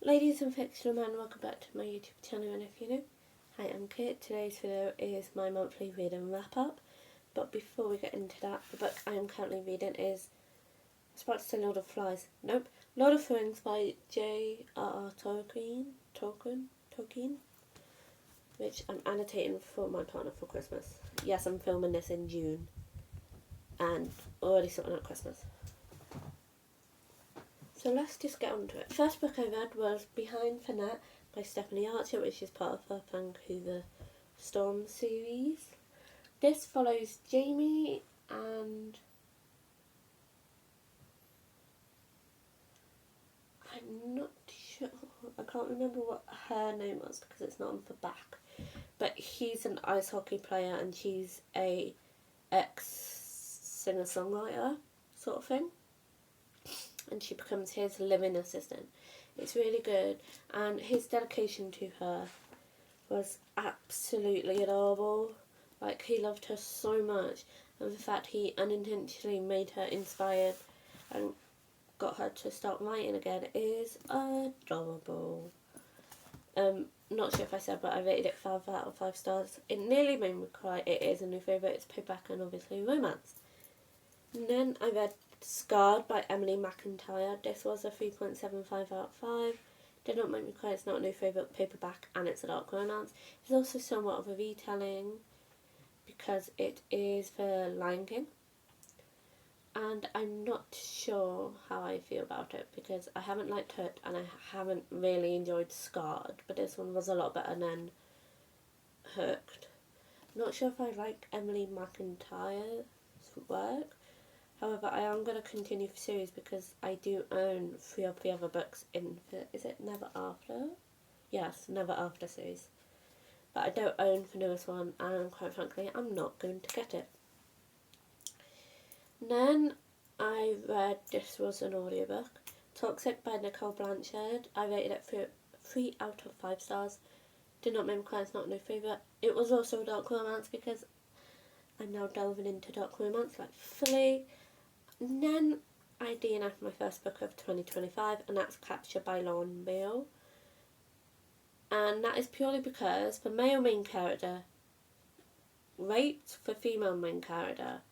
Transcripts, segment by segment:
Ladies and fictional men, welcome back to my YouTube channel, and if you're new, hi, I'm Kit. Today's video is my monthly reading wrap up, but before we get into that, the book I am currently reading is, I was about to say Lord of Flies, nope, Lord of Rings by J.R.R. Tolkien, which I'm annotating for my partner for Christmas. Yes, I'm filming this in June, and already sorting out Christmas. So let's just get on to it. The first book I read was Behind Finette by Stephanie Archer, which is part of her Vancouver Storm series. This follows Jamie and I'm not sure, I can't remember what her name was because it's not on the back. But he's an ice hockey player and she's a ex-singer-songwriter sort of thing. And she becomes his living assistant. It's really good, and his dedication to her was absolutely adorable. Like, he loved her so much, and the fact he unintentionally made her inspired and got her to start writing again is adorable. Not sure if I said, but I rated it 5 out of 5 stars. It nearly made me cry. It is a new favourite. It's paperback and obviously romance. And then I read Scarred by Emily McIntyre. This was a 3.75 out of 5. Did not make me cry. It's not a new favourite paperback and it's a dark romance. It's also somewhat of a retelling because it is the Lion King. And I'm not sure how I feel about it because I haven't liked Hooked and I haven't really enjoyed Scarred. But this one was a lot better than Hooked. Not sure if I like Emily McIntyre's work. However, I am going to continue the series because I do own 3 of the other books in the, is it Never After? Yes, Never After series. But I don't own the newest one and quite frankly, I'm not going to get it. And then I read, this was an audiobook, Toxic by Nicole Blanchard. I rated it 3 out of 5 stars. Did not make me cry, it's not a new favourite. It was also a dark romance because I'm now delving into dark romance like fully. And then I DNF'd my first book of 2025 and that's Capture by Lauren Beale. And that is purely because the male main character raped the female main character.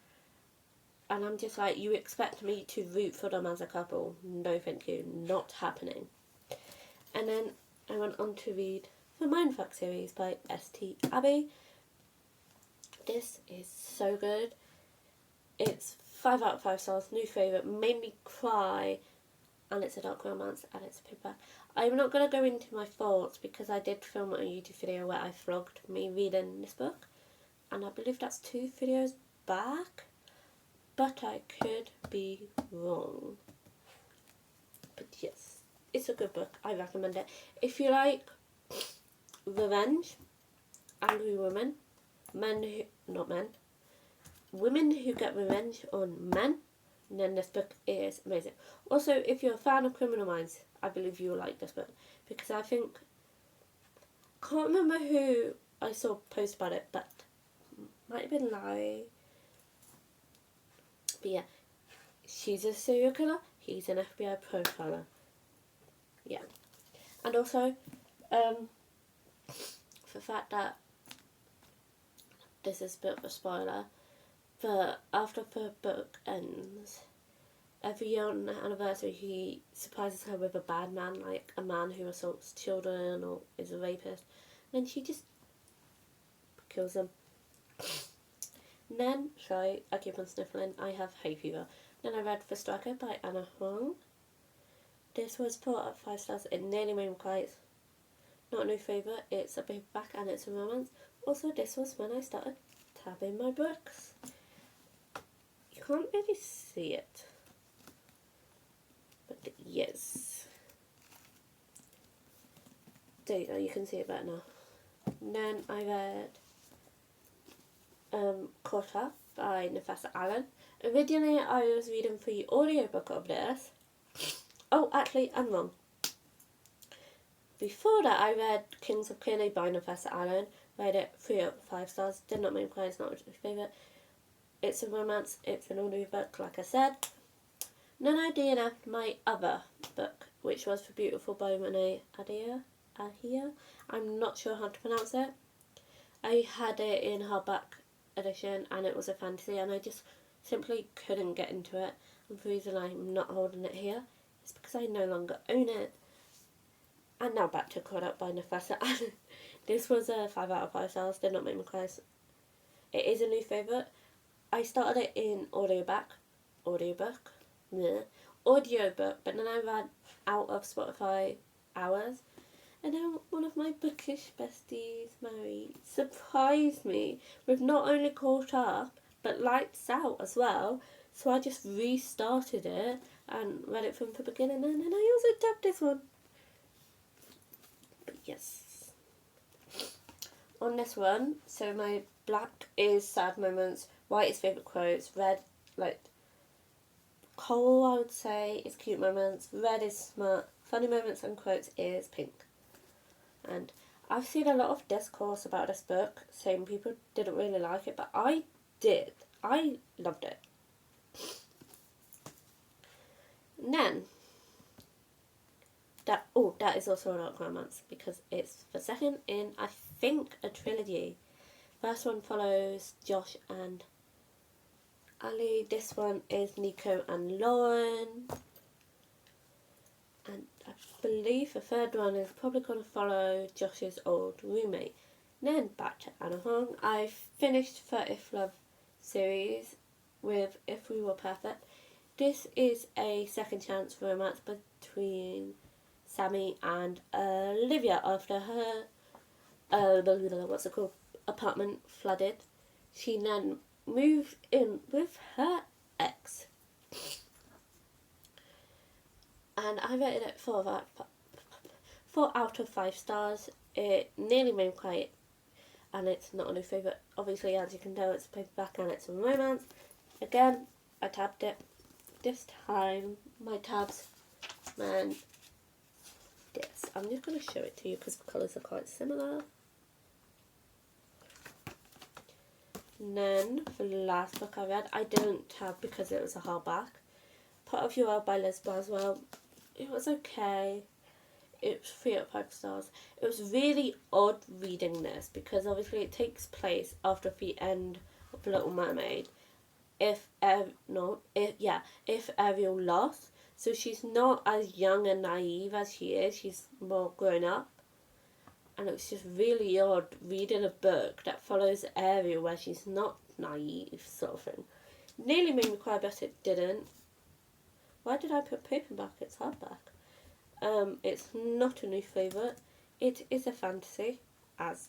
And I'm just like, you expect me to root for them as a couple? No thank you, not happening. And then I went on to read the Mindfuck series by S.T. Abbey. This is so good. It's 5 out of 5 stars, new favourite, made me cry, and it's a dark romance, and it's a paperback. I'm not going to go into my thoughts because I did film a YouTube video where I vlogged me reading this book, and I believe that's 2 videos back, but I could be wrong. But yes, it's a good book, I recommend it. If you like revenge, angry women, women who get revenge on men, and then this book is amazing. Also, if you're a fan of Criminal Minds, I believe you will like this book, because I think, can't remember who I saw post about it, but might have been Larry. But yeah, she's a serial killer, he's an FBI profiler. Yeah. And also, the fact that, this is a bit of a spoiler, but after the book ends, every year on the anniversary he surprises her with a bad man, like a man who assaults children or is a rapist, and she just kills him. And then, sorry, I keep on sniffling, I have hay fever. Then I read The Striker by Anna Huang. This was 4 out of 5 stars, it nearly made me cry. It's not a new favourite, it's a paperback and it's a romance. Also, this was when I started tabbing my books. You can't really see it, but yes, there you go, you can see it better now. And then I read Caught Up by Nafessa Allen. Originally I was reading the audiobook of this. Oh, actually I'm wrong. Before that I read Kings of Killy by Nafessa Allen. Read it 3 out of 5 stars. Did not make me cry, it's not my favourite. It's a romance, it's an audiobook like I said. And then I DNF'd my other book which was for Beautiful by Monet Ahia. I'm not sure how to pronounce it. I had it in hardback edition and it was a fantasy and I just simply couldn't get into it. And the reason I'm not holding it here is because I no longer own it. And now back to Caught Up by Nafessa. This was a 5 out of 5 stars, did not make me cry. It is a new favourite. I started it in audiobook, but then I ran out of Spotify hours. And now one of my bookish besties, Mary, surprised me with not only Caught Up, but Lights Out as well. So I just restarted it and read it from the beginning, and then I also tapped this one. But yes. On this one, so my black is sad moments, white is favourite quotes, red, like, coal I would say is cute moments, red is smart, funny moments and quotes is pink. And I've seen a lot of discourse about this book, saying people didn't really like it, but I did. I loved it. And then, that is also a dark romance, because it's the second in, I think, a trilogy. First one follows Josh and Ali. This one is Nico and Lauren. And I believe the third one is probably going to follow Josh's old roommate. And then back to Anna Hong. I finished 30th Love series with If We Were Perfect. This is a second chance romance between Sammy and Olivia after her apartment flooded. She then moved in with her ex. And I rated it 4 out of 5 stars. It nearly made me cry, and it's not a new favourite. Obviously, as you can tell, it's a paperback and it's a romance. Again, I tabbed it. This time, my tabs, man, this. I'm just going to show it to you because the colours are quite similar. And then, for the last book I read, I didn't tab because it was a hardback. Part of Your World by Liz Boswell. It was okay. It was 3 out of 5 stars. It was really odd reading this because obviously it takes place after the end of The Little Mermaid. If Ariel lost, so she's not as young and naive as she is. She's more grown up, and it was just really odd reading a book that follows Ariel where she's not naive, sort of thing. Nearly made me cry, but it didn't. Why did I put paperback? It's hardback. It's not a new favourite. It is a fantasy, as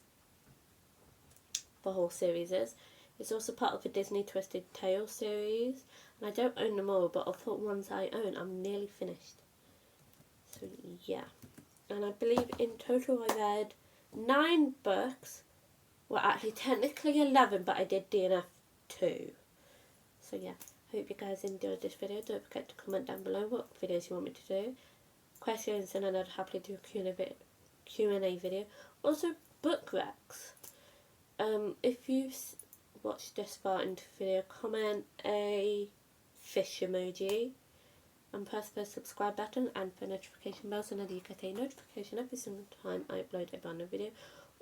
the whole series is. It's also part of the Disney Twisted Tales series. And I don't own them all, but of the ones I own, I'm nearly finished. So, yeah. And I believe in total I read 9 books. Well, actually, technically 11, but I did DNF 2. So, yeah. Hope you guys enjoyed this video. Don't forget to comment down below what videos you want me to do. Questions, and then I'd happily do a Q&A video. Also, book recs. If you've watched this far into the video, comment a fish emoji and press the subscribe button and the notification bell so that you get a notification every single time I upload a brand new video.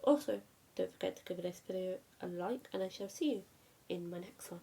Also, don't forget to give this video a like, and I shall see you in my next one.